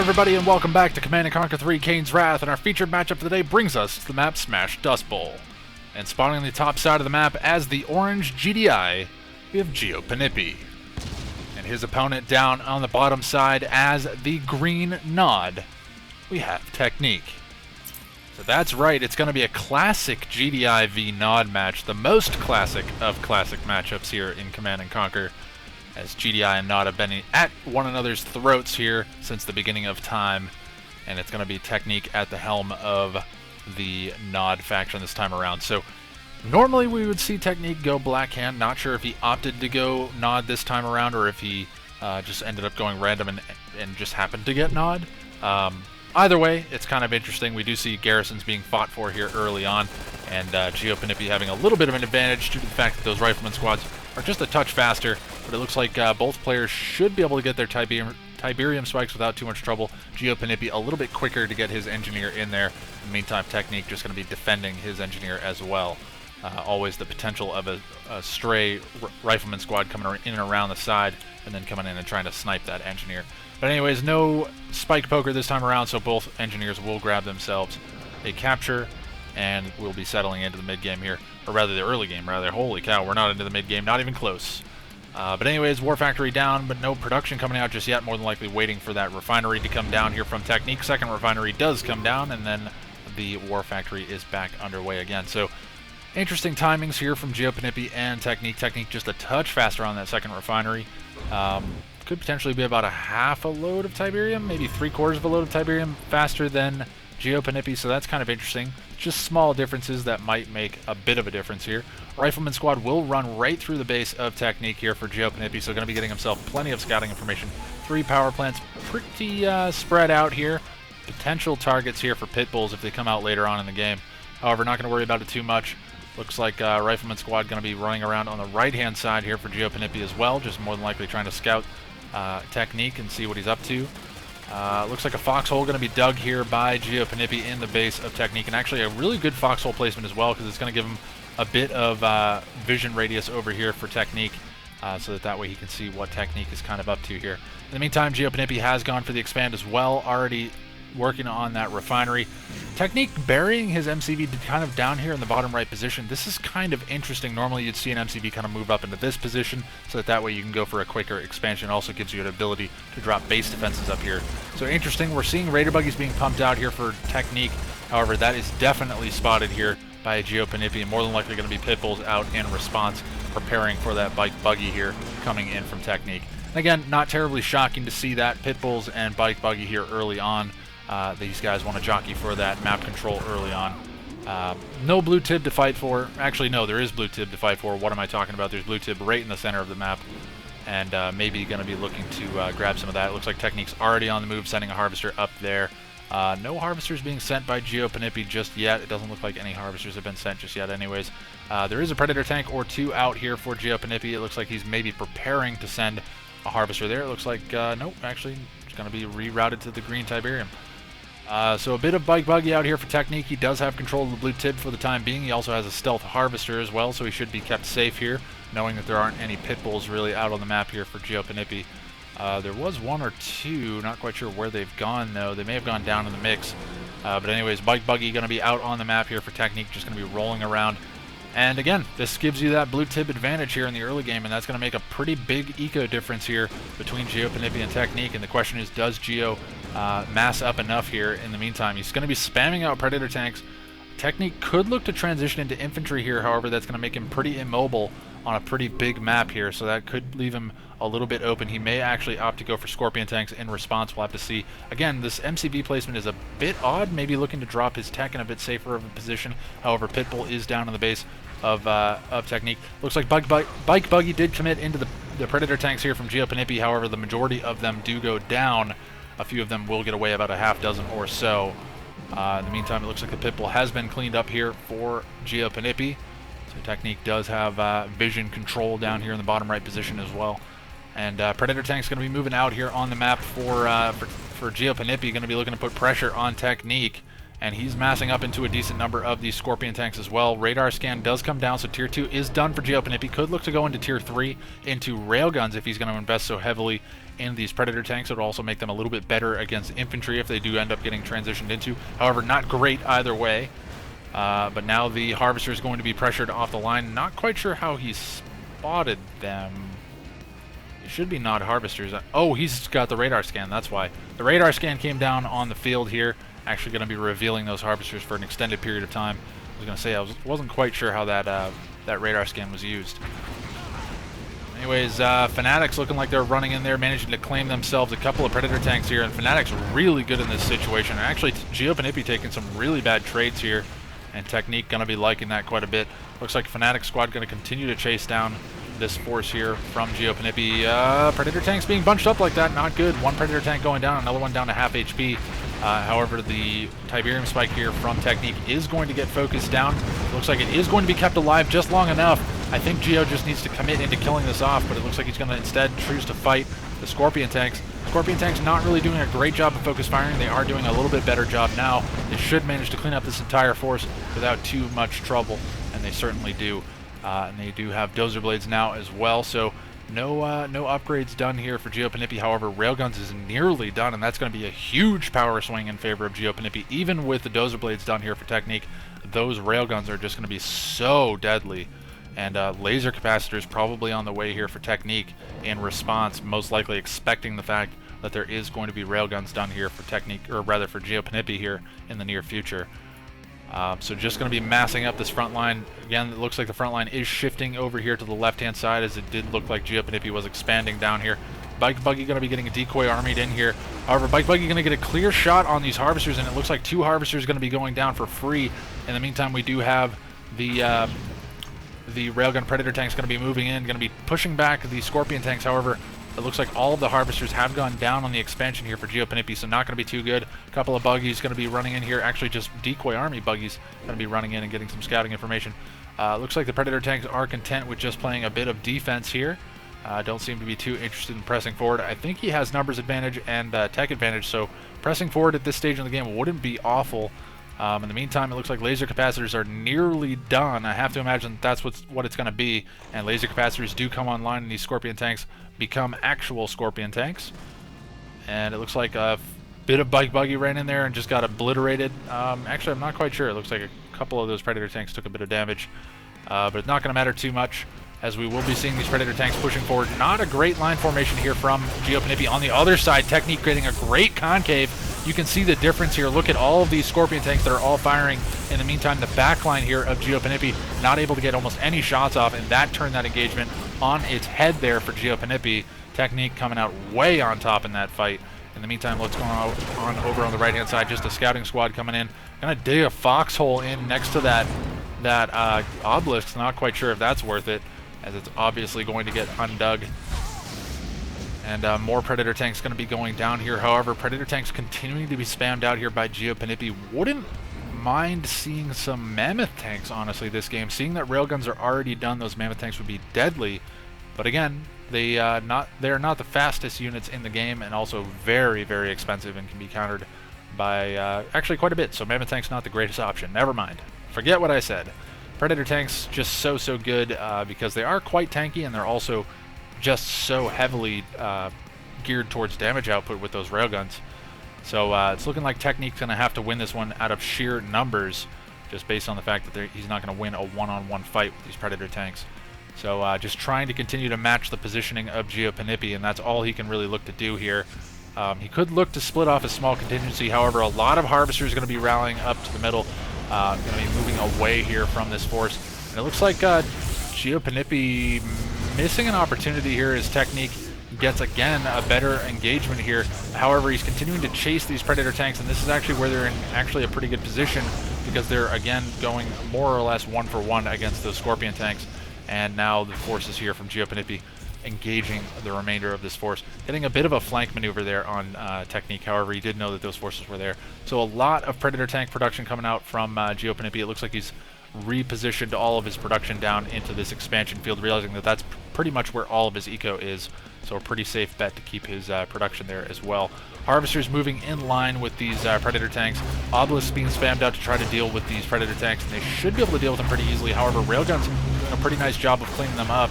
everybody, and welcome back to Command & Conquer 3 Kane's Wrath, and our featured matchup for the day brings us to the map Smashed Dustbowl. And spawning on the top side of the map as the orange GDI, we have giopanipi. And his opponent down on the bottom side as the green Nod, we have Technique. So that's right, it's going to be a classic GDI v Nod match, the most classic of classic matchups here in Command & Conquer, as GDI and Nod have been at one another's throats here since the beginning of time, and it's going to be Technique at the helm of the Nod faction this time around. So normally we would see Technique go Blackhand. Not sure if he opted to go Nod this time around or if he just ended up going random and just happened to get Nod. Either way, it's kind of interesting. We do see garrisons being fought for here early on, and giopanipi having a little bit of an advantage due to the fact that those rifleman squads are just a touch faster, but it looks like both players should be able to get their Tiberium spikes without too much trouble. giopanipi a little bit quicker to get his engineer in there. In the meantime, Technique just going to be defending his engineer as well. Always the potential of a stray rifleman squad coming in and around the side and then coming in and trying to snipe that engineer. But anyways, no spike poker this time around, so both engineers will grab themselves a capture, and we'll be settling into the mid-game here. Or rather, the early game, rather. Holy cow, we're not into the mid-game, not even close. But anyways, War Factory down, but no production coming out just yet. More than likely waiting for that refinery to come down here from Technique. Second refinery does come down, and then the War Factory is back underway again. So, interesting timings here from giopanipi and Technique. Technique just a touch faster on that second refinery. Could potentially be about a half a load of Tiberium, maybe 3/4 of a load of Tiberium faster than giopanipi, so that's kind of interesting. Just small differences that might make a bit of a difference here. Rifleman squad will run right through the base of Technique here for giopanipi, so going to be getting himself plenty of scouting information. 3 power plants, pretty spread out here. Potential targets here for pit bulls if they come out later on in the game. However, not going to worry about it too much. Looks like Rifleman squad going to be running around on the right-hand side here for giopanipi as well, just more than likely trying to scout Technique and see what he's up to. Looks like a foxhole going to be dug here by giopanipi in the base of Technique, and actually a really good foxhole placement as well, because it's going to give him a bit of vision radius over here for Technique, so that way he can see what Technique is kind of up to here. In the meantime, giopanipi has gone for the expand as well, already working on that refinery. Technique burying his MCV kind of down here in the bottom right position. This is kind of interesting. Normally you'd see an MCV kind of move up into this position, so that way you can go for a quicker expansion. It also gives you an ability to drop base defenses up here. So interesting. We're seeing Raider buggies being pumped out here for Technique. However, that is definitely spotted here by giopanipi, and more than likely going to be pit bulls out in response, preparing for that bike buggy here coming in from Technique. And again, not terribly shocking to see that pit bulls and bike buggy here early on. These guys want to jockey for that map control early on. No blue tib to fight for. Actually, no, there is blue tib to fight for. What am I talking about? There's blue tib right in the center of the map, and maybe going to be looking to grab some of that. It looks like Technique's already on the move, sending a harvester up there. No harvesters being sent by giopanipi just yet. It doesn't look like any harvesters have been sent just yet anyways. There is a Predator tank or 2 out here for giopanipi. It looks like he's maybe preparing to send a harvester there. It looks like, nope, actually, it's going to be rerouted to the green Tiberium. So a bit of bike buggy out here for Technique. He does have control of the blue tib for the time being. He also has a stealth harvester as well, so he should be kept safe here, knowing that there aren't any pit bulls really out on the map here for giopanipi. There was 1 or 2, not quite sure where they've gone though. They may have gone down in the mix. But anyways, bike buggy going to be out on the map here for Technique, just going to be rolling around. And again, this gives you that blue tib advantage here in the early game, and that's going to make a pretty big eco difference here between giopanipi and Technique. And the question is, does Gio mass up enough here in the meantime? He's going to be spamming out Predator tanks. Technique could look to transition into infantry here, however, that's going to make him pretty immobile on a pretty big map here, so that could leave him a little bit open. He may actually opt to go for Scorpion tanks in response. We'll have to see. Again, this MCV placement is a bit odd, maybe looking to drop his tech in a bit safer of a position. However, Pitbull is down on the base of Technique. Looks like Bike Buggy did commit into the Predator tanks here from giopanipi. However, the majority of them do go down. A few of them will get away, about a half dozen or so. In the meantime, it looks like the Pitbull has been cleaned up here for giopanipi. So Technique does have vision control down here in the bottom right position as well. And Predator tank's going to be moving out here on the map for giopanipi. Going to be looking to put pressure on Technique. and he's massing up into a decent number of these Scorpion tanks as well. Radar scan does come down, so Tier 2 is done for giopanipi. Could look to go into Tier 3 into railguns if he's going to invest so heavily in these Predator tanks. It would also make them a little bit better against infantry if they do end up getting transitioned into. However, not great either way. But now the Harvester is going to be pressured off the line. Not quite sure how he spotted them. It should be not Harvesters. Oh, he's got the radar scan, that's why. The radar scan came down on the field here. Actually going to be revealing those Harvesters for an extended period of time. I was going to say I wasn't quite sure how that radar scan was used. Anyways, Fanatics looking like they're running in there, managing to claim themselves a couple of Predator tanks here, and Fanatics really good in this situation. And actually, giopanipi taking some really bad trades here, and Technique going to be liking that quite a bit. Looks like Fanatic squad going to continue to chase down this force here from giopanipi. Predator tanks being bunched up like that, not good. One Predator tank going down, another one down to half HP. However, the Tiberium spike here from Technique is going to get focused down. Looks like it is going to be kept alive just long enough. I think Gio just needs to commit into killing this off, but it looks like he's going to instead choose to fight the Scorpion tanks. Scorpion tanks not really doing a great job of focus firing. They are doing a little bit better job now. They should manage to clean up this entire force without too much trouble, and they certainly do. And they do have dozer blades now as well, so no upgrades done here for giopanipi. However, railguns is nearly done, and that's going to be a huge power swing in favor of giopanipi. Even with the dozer blades done here for Technique, those railguns are just going to be so deadly. And laser capacitors probably on the way here for Technique in response, most likely expecting the fact that there is going to be railguns done here for Technique, or rather for giopanipi here in the near future. So just going to be massing up this front line. Again, it looks like the front line is shifting over here to the left-hand side, as it did look like giopanipi was expanding down here. Bike Buggy going to be getting a decoy armied in here. However, Bike Buggy going to get a clear shot on these Harvesters, and it looks like 2 Harvesters going to be going down for free. In the meantime, we do have the Railgun Predator tanks going to be moving in, going to be pushing back the Scorpion tanks. However, it looks like all of the Harvesters have gone down on the expansion here for giopanipi, so not going to be too good. A couple of Buggies going to be running in here, actually just decoy army Buggies going to be running in and getting some scouting information. Looks like the Predator tanks are content with just playing a bit of defense here. Don't seem to be too interested in pressing forward. I think he has numbers advantage and tech advantage, so pressing forward at this stage in the game wouldn't be awful. In the meantime, it looks like laser capacitors are nearly done. I have to imagine that's what it's going to be, and laser capacitors do come online, and these Scorpion tanks become actual Scorpion tanks. And it looks like a bit of Bike Buggy ran in there and just got obliterated. Actually, I'm not quite sure. It looks like a couple of those Predator tanks took a bit of damage, but it's not going to matter too much, as we will be seeing these Predator tanks pushing forward. Not a great line formation here from giopanipi. On the other side, Technique creating a great concave. You can see the difference here. Look at all of these Scorpion tanks that are all firing. In the meantime, the backline here of giopanipi not able to get almost any shots off, and that turned that engagement on its head there for giopanipi. Technique coming out way on top in that fight. In the meantime, what's going on over on the right-hand side? Just a scouting squad coming in. Gonna dig a foxhole in next to that obelisk. Not quite sure if that's worth it, as it's obviously going to get undug. And more Predator tanks going to be going down here. However, Predator tanks continuing to be spammed out here by giopanipi. Wouldn't mind seeing some Mammoth tanks, honestly, this game. Seeing that railguns are already done, those Mammoth tanks would be deadly. But again, they're not the fastest units in the game, and also very, very expensive and can be countered by actually quite a bit. So Mammoth tank's not the greatest option. Never mind. Forget what I said. Predator tanks just so good because they are quite tanky, and they're also just so heavily geared towards damage output with those railguns. So it's looking like Technique's going to have to win this one out of sheer numbers, just based on the fact that he's not going to win a one-on-one fight with these Predator tanks. So just trying to continue to match the positioning of giopanipi, and that's all he can really look to do here. He could look to split off a small contingency. However, a lot of Harvesters are going to be rallying up to the middle, going to be moving away here from this force. And it looks like giopanipi missing an opportunity here as Technique gets, again, a better engagement here. However, he's continuing to chase these Predator tanks, and this is actually where they're in actually a pretty good position, because they're, again, going more or less 1-for-1 against those Scorpion tanks. And now the forces here from giopanipi engaging the remainder of this force. Getting a bit of a flank maneuver there on Technique. However, he did know that those forces were there. So a lot of Predator tank production coming out from giopanipi. It looks like he's repositioned all of his production down into this expansion field, realizing that that's pretty much where all of his eco is. So a pretty safe bet to keep his production there as well. Harvesters moving in line with these Predator tanks. Obelisks being spammed out to try to deal with these Predator tanks, and they should be able to deal with them pretty easily. However, Railgun's doing a pretty nice job of cleaning them up,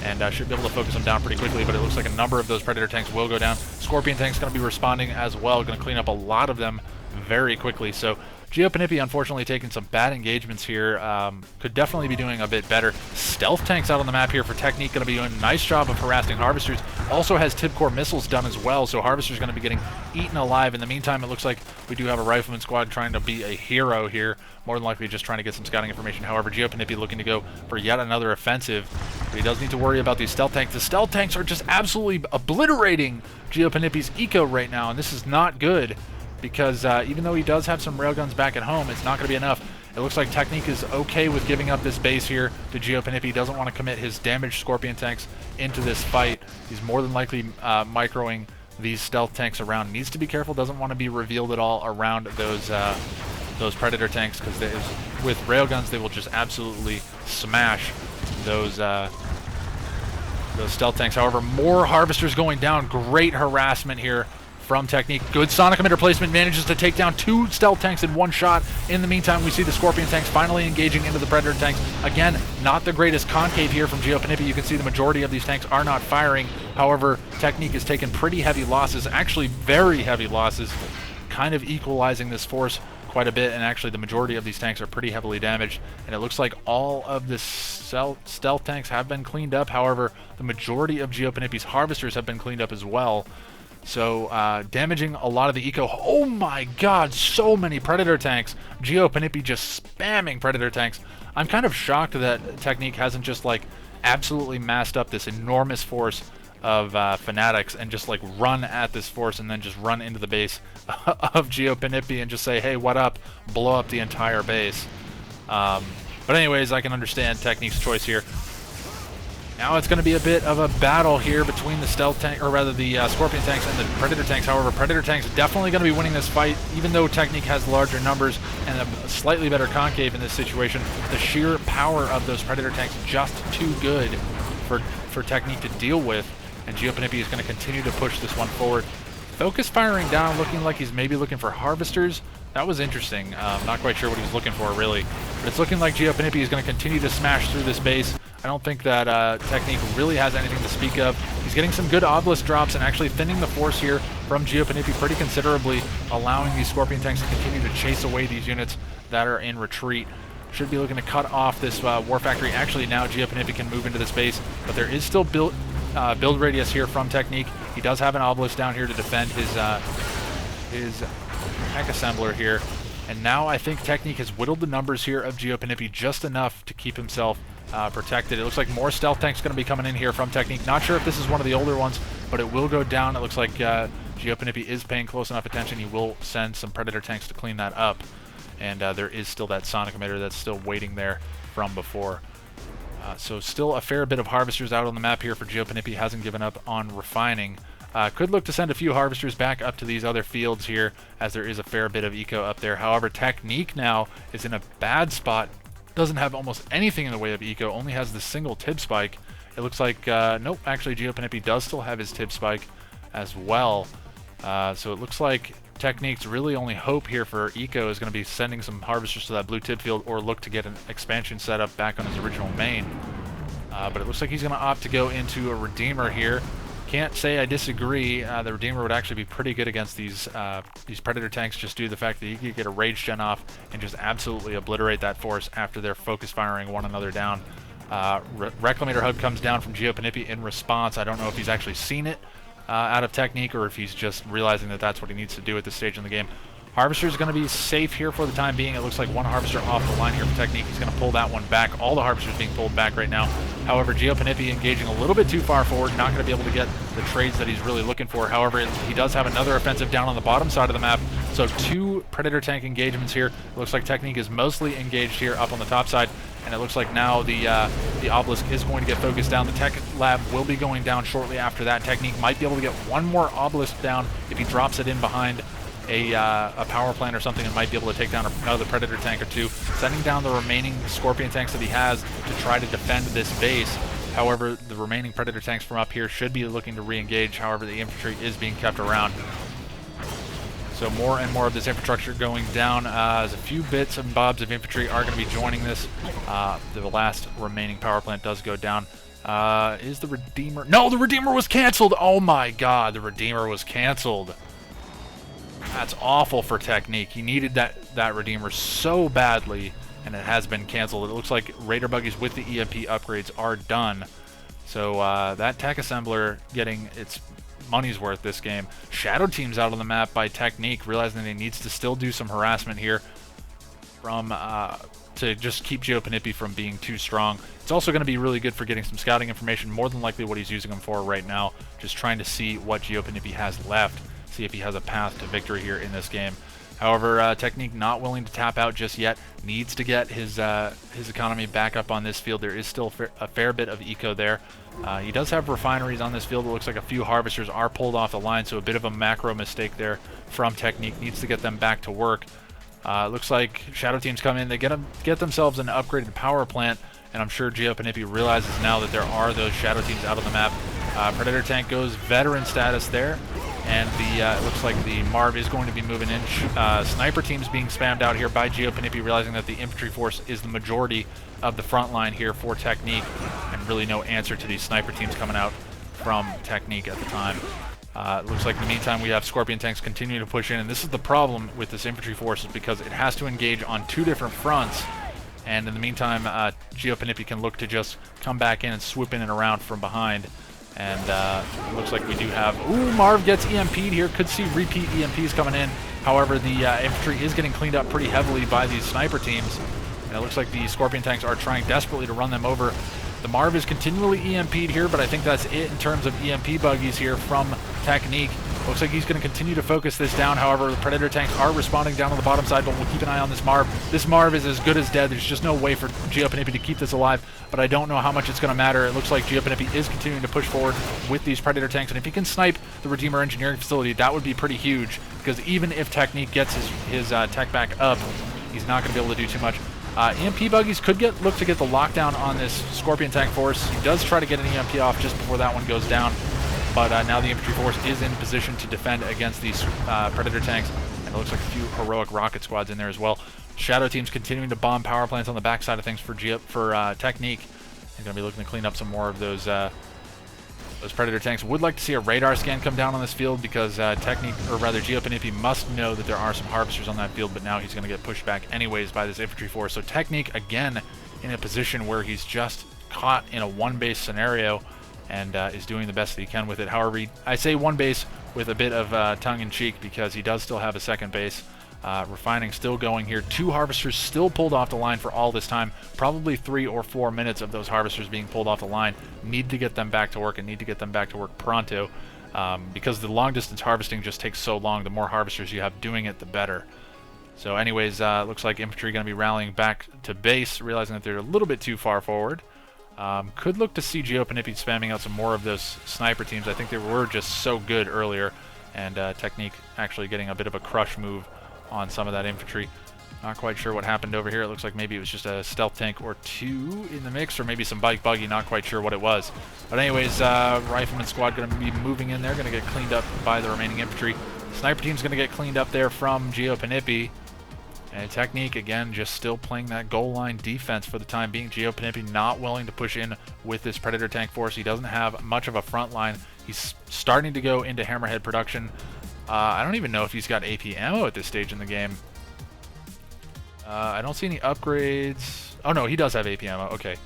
and should be able to focus them down pretty quickly, but it looks like a number of those Predator tanks will go down. Scorpion tank's going to be responding as well, going to clean up a lot of them very quickly. So giopanipi unfortunately taking some bad engagements here. Could definitely be doing a bit better. Stealth tanks out on the map here for Technique, going to be doing a nice job of harassing Harvesters. Also has tip core missiles done as well, so Harvester's going to be getting eaten alive. In the meantime, it looks like we do have a Rifleman squad trying to be a hero here, more than likely just trying to get some scouting information. However, giopanipi looking to go for yet another offensive, but he does need to worry about these stealth tanks. The stealth tanks are just absolutely obliterating giopanipi's eco right now, and this is not good, because even though he does have some railguns back at home, it's not going to be enough. It looks like Technique is okay with giving up this base here to giopanipi. He doesn't want to commit his damaged Scorpion tanks into this fight. He's more than likely microing these stealth tanks around. Needs to be careful, doesn't want to be revealed at all around those Predator tanks, because with railguns they will just absolutely smash those stealth tanks. However, more Harvesters going down. Great harassment here from Technique. Good sonic emitter placement, manages to take down 2 stealth tanks in one shot. In the meantime, we see the Scorpion tanks finally engaging into the Predator tanks. Again, not the greatest concave here from giopanipi. You can see the majority of these tanks are not firing. However, Technique has taken pretty heavy losses, actually very heavy losses, kind of equalizing this force quite a bit, and actually the majority of these tanks are pretty heavily damaged, and it looks like all of the stealth tanks have been cleaned up. However, the majority of giopanipi's Harvesters have been cleaned up as well. So damaging a lot of the eco. Oh my god, so many Predator tanks. giopanipi just spamming Predator tanks. I'm kind of shocked that Technique hasn't just like absolutely massed up this enormous force of fanatics and just like run at this force and then just run into the base of giopanipi and just say, hey, what up? Blow up the entire base. But anyways, I can understand Technique's choice here. Now it's going to be a bit of a battle here between the stealth tank, or rather the Scorpion tanks and the Predator tanks. However, Predator tanks definitely going to be winning this fight, even though Technique has larger numbers and a slightly better concave in this situation. The sheer power of those Predator tanks just too good for Technique to deal with, and giopanipi is going to continue to push this one forward. Focus firing down, looking like he's maybe looking for Harvesters. That was interesting. Not quite sure what he was looking for, really. But it's looking like giopanipi is going to continue to smash through this base. I don't think that Technique really has anything to speak of. He's getting some good obelisk drops and actually thinning the force here from giopanipi pretty considerably, allowing these Scorpion tanks to continue to chase away these units that are in retreat. Should be looking to cut off this war factory. Actually, now giopanipi can move into this base, but there is still build radius here from Technique. He does have an obelisk down here to defend his mech assembler here. And now I think Technique has whittled the numbers here of giopanipi just enough to keep himself protected. It looks like more stealth tanks going to be coming in here from Technique. Not sure if this is one of the older ones, but it will go down. It looks like giopanipi is paying close enough attention. He will send some Predator tanks to clean that up. And there is still that sonic emitter that's still waiting there from before. So still a fair bit of Harvesters out on the map here for giopanipi. Hasn't given up on refining. Could look to send a few Harvesters back up to these other fields here, as there is a fair bit of eco up there. However, Technique now is in a bad spot. Doesn't have almost anything in the way of eco, only has the single tib spike. It looks like, nope, actually giopanipi does still have his tib spike as well. So it looks like Technique's really only hope here for eco is going to be sending some Harvesters to that blue tib field, or look to get an expansion set up back on his original main. But it looks like he's going to opt to go into a Redeemer here. Can't say I disagree. The Redeemer would actually be pretty good against these Predator tanks, just due to the fact that you could get a Rage Gen off and just absolutely obliterate that force after they're focus firing one another down. Reclamator Hug comes down from giopanipi in response. I don't know if he's actually seen it out of Technique, or if he's just realizing that that's what he needs to do at this stage in the game. Harvester is going to be safe here for the time being. It looks like one Harvester off the line here for Technique. He's going to pull that one back. All the Harvesters being pulled back right now. However, giopanipi engaging a little bit too far forward, not going to be able to get the trades that he's really looking for. However, he does have another offensive down on the bottom side of the map. So 2 Predator tank engagements here. It looks like Technique is mostly engaged here up on the top side. And it looks like now the obelisk is going to get focused down. The tech lab will be going down shortly after that. Technique might be able to get one more obelisk down if he drops it in behind a power plant or something and might be able to take down another Predator tank or two, sending down the remaining Scorpion tanks that he has to try to defend this base. However, the remaining Predator tanks from up here should be looking to re-engage. However, the infantry is being kept around. So more and more of this infrastructure going down, as a few bits and bobs of infantry are going to be joining this. The last remaining power plant does go down. Is the Redeemer? No, the Redeemer was canceled! Oh my god, the Redeemer was canceled. That's awful for Technique. He needed that Redeemer so badly, and it has been canceled. It looks like Raider buggies with the EMP upgrades are done. So that tech assembler getting its money's worth this game. Shadow Team's out on the map by Technique, realizing that he needs to still do some harassment here from to just keep giopanipi from being too strong. It's also going to be really good for getting some scouting information, more than likely what he's using them for right now, just trying to see what giopanipi has left, see if he has a path to victory here in this game. However, Technique not willing to tap out just yet, needs to get his economy back up on this field. There is still a fair bit of eco there. He does have refineries on this field. It looks like a few harvesters are pulled off the line, so a bit of a macro mistake there from Technique. Needs to get them back to work. Looks like Shadow Teams come in. They get themselves an upgraded power plant, and I'm sure giopanipi realizes now that there are those Shadow Teams out on the map. Predator tank goes veteran status there. And it looks like the Marv is going to be moving in. Sniper teams being spammed out here by giopanipi, realizing that the infantry force is the majority of the front line here for Technique, and really no answer to these sniper teams coming out from Technique at the time. It looks like in the meantime we have Scorpion tanks continuing to push in, and this is the problem with this infantry force, is because it has to engage on two different fronts, and in the meantime giopanipi can look to just come back in and swoop in and around from behind. And it looks like we do have... Ooh, Marv gets EMP'd here. Could see repeat EMPs coming in. However, the infantry is getting cleaned up pretty heavily by these sniper teams. And it looks like the Scorpion tanks are trying desperately to run them over. The Marv is continually EMP'd here, but I think that's it in terms of EMP buggies here from Technique. Looks like he's going to continue to focus this down. However, the Predator tanks are responding down on the bottom side, but we'll keep an eye on this Marv. This Marv is as good as dead. There's just no way for giopanipi to keep this alive, but I don't know how much it's going to matter. It looks like giopanipi is continuing to push forward with these Predator tanks, and if he can snipe the Redeemer Engineering Facility, that would be pretty huge, because even if Technique gets his tech back up, he's not going to be able to do too much. EMP buggies could look to get the lockdown on this Scorpion tank force. He does try to get an EMP off just before that one goes down. But now the infantry force is in position to defend against these Predator tanks, and it looks like a few heroic rocket squads in there as well. Shadow Teams continuing to bomb power plants on the backside of things for Technique. They're going to be looking to clean up some more of those Predator tanks. Would like to see a radar scan come down on this field, because Technique, or rather giopanipi, must know that there are some harvesters on that field, but now he's going to get pushed back anyways by this infantry force. So Technique, again, in a position where he's just caught in a one-base scenario, and is doing the best that he can with it. However, I say one base with a bit of tongue-in-cheek, because he does still have a second base. Refining still going here. 2 harvesters still pulled off the line for all this time. Probably 3 or 4 minutes of those harvesters being pulled off the line. Need to get them back to work, and need to get them back to work pronto, because the long-distance harvesting just takes so long. The more harvesters you have doing it, the better. So anyways, looks like infantry going to be rallying back to base, realizing that they're a little bit too far forward. Could look to see giopanipi spamming out some more of those sniper teams. I think they were just so good earlier, and Technique actually getting a bit of a crush move on some of that infantry. Not quite sure what happened over here. It looks like maybe it was just a stealth tank or 2 in the mix, or maybe some bike buggy. Not quite sure what it was. But anyways, Rifleman squad going to be moving in there, going to get cleaned up by the remaining infantry. Sniper team's going to get cleaned up there from giopanipi. And Technique, again, just still playing that goal line defense for the time being. giopanipi not willing to push in with this Predator tank force. He doesn't have much of a front line. He's starting to go into Hammerhead production. I don't even know if he's got AP ammo at this stage in the game. I don't see any upgrades. Oh, no, he does have AP ammo. Okay.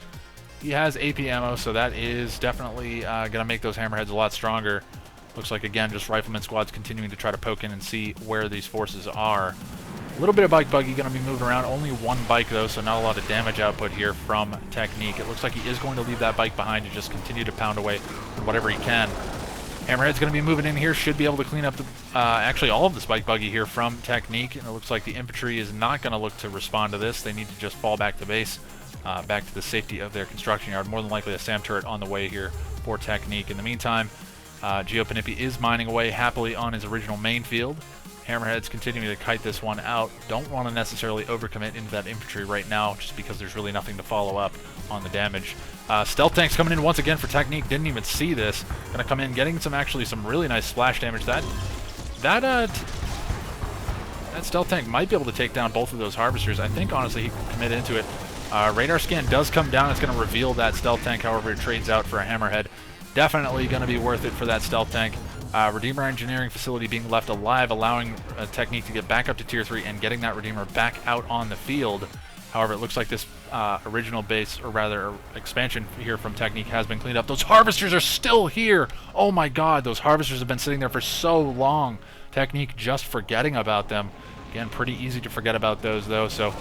He has AP ammo, so that is definitely going to make those Hammerheads a lot stronger. Looks like, again, just Rifleman squads continuing to try to poke in and see where these forces are. A little bit of bike buggy going to be moving around. Only 1 bike, though, so not a lot of damage output here from Technique. It looks like he is going to leave that bike behind and just continue to pound away at whatever he can. Hammerhead's going to be moving in here. Should be able to clean up actually all of this bike buggy here from Technique. And it looks like the infantry is not going to look to respond to this. They need to just fall back to base, back to the safety of their construction yard. More than likely a SAM turret on the way here for Technique. In the meantime, giopanipi is mining away happily on his original main field. Hammerhead's continuing to kite this one out. Don't want to necessarily overcommit into that infantry right now, just because there's really nothing to follow up on the damage. Stealth tanks coming in once again for technique. Didn't even see this. Gonna come in, getting some really nice splash damage. That stealth tank might be able to take down both of those harvesters. I think honestly he can commit into it. Radar scan does come down. It's going to reveal that stealth tank. However, it trades out for a hammerhead. Definitely going to be worth it for that stealth tank. Redeemer engineering facility being left alive, allowing technique to get back up to tier 3 and getting that Redeemer back out on the field. However, it looks like this original base, or rather expansion here from technique, has been cleaned up. Those harvesters are still here. Oh my god, those harvesters have been sitting there for so long. Technique just forgetting about them. Again, pretty easy to forget about those though, so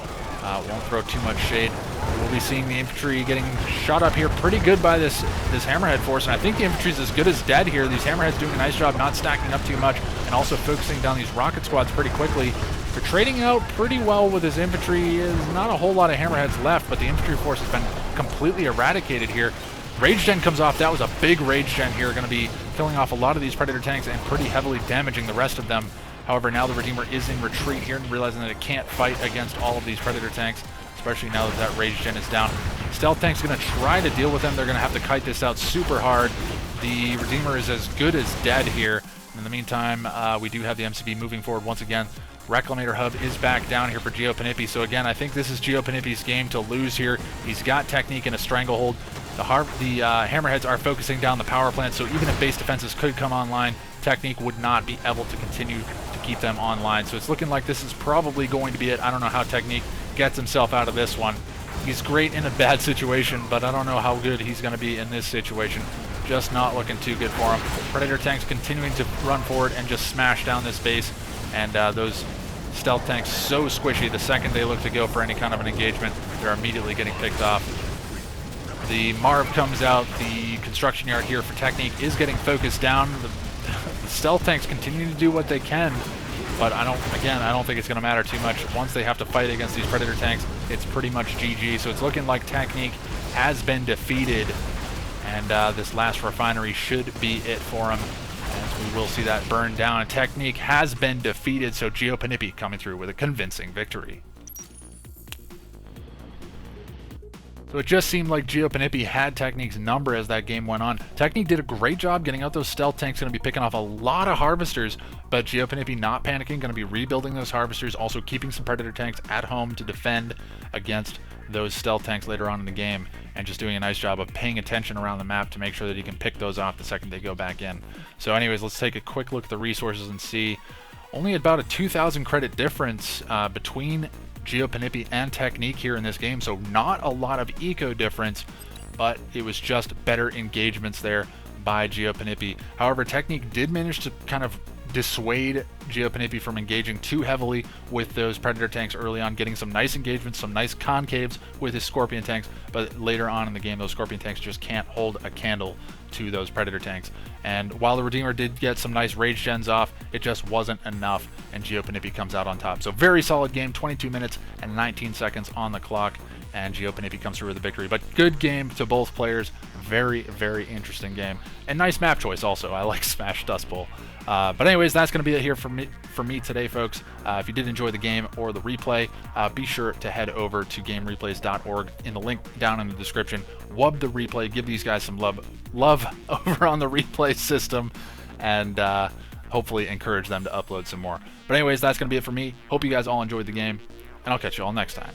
won't throw too much shade. We'll be seeing the infantry getting shot up here pretty good by this hammerhead force, and I think the infantry's as good as dead here. These hammerheads doing a nice job not stacking up too much and also focusing down these rocket squads pretty quickly. They're trading out pretty well with his infantry. There's not a whole lot of hammerheads left, but the infantry force has been completely eradicated here. Rage gen comes off. That was a big rage gen here, going to be killing off a lot of these Predator tanks and pretty heavily damaging the rest of them. However, now the Redeemer is in retreat here, realizing that it can't fight against all of these Predator tanks, especially now that that Rage Gen is down. Stealth Tank's going to try to deal with them. They're going to have to kite this out super hard. The Redeemer is as good as dead here. In the meantime, we do have the MCB moving forward once again. Reclamator Hub is back down here for giopanipi. So again, I think this is giopanipi's game to lose here. He's got technique in a stranglehold. The Hammerheads are focusing down the power plant, so even if base defenses could come online, technique would not be able to continue to keep them online. So it's looking like this is probably going to be it. I don't know how technique gets himself out of this one. He's great in a bad situation, but I don't know how good he's going to be in this situation. Just not looking too good for him. Predator tanks continuing to run forward and just smash down this base, and those stealth tanks so squishy. The second they look to go for any kind of an engagement, they're immediately getting picked off. The Marv comes out. The construction yard here for technique is getting focused down. The stealth tanks continue to do what they can, but I don't think it's going to matter too much. Once they have to fight against these Predator tanks, it's pretty much GG. So it's looking like technique has been defeated, and this last refinery should be it for him, as we will see that burn down. Technique has been defeated, so giopanipi coming through with a convincing victory. So it just seemed like giopanipi had Technique's number as that game went on. Technique did a great job getting out those stealth tanks, going to be picking off a lot of harvesters, but giopanipi not panicking, going to be rebuilding those harvesters, also keeping some Predator tanks at home to defend against those stealth tanks later on in the game, and just doing a nice job of paying attention around the map to make sure that he can pick those off the second they go back in. So anyways, let's take a quick look at the resources and see. Only about a 2,000 credit difference between giopanipi and technique here in this game, so not a lot of eco difference, but it was just better engagements there by giopanipi. However, technique did manage to kind of dissuade giopanipi from engaging too heavily with those Predator tanks early on, getting some nice engagements, some nice concaves with his Scorpion tanks, but later on in the game those Scorpion tanks just can't hold a candle to those Predator tanks. And while the Redeemer did get some nice rage gens off, it just wasn't enough, and giopanipi comes out on top. So very solid game, 22 minutes and 19 seconds on the clock, and giopanipi comes through with a victory. But good game to both players. Very, very interesting game, and nice map choice also. I like Smashed Dustbowl. But anyways, that's going to be it here for me today, folks. If you did enjoy the game or the replay, be sure to head over to gamereplays.org in the link down in the description. Wub the replay, give these guys some love over on the replay system, and hopefully encourage them to upload some more. But anyways, that's going to be it for me. Hope you guys all enjoyed the game, and I'll catch you all next time.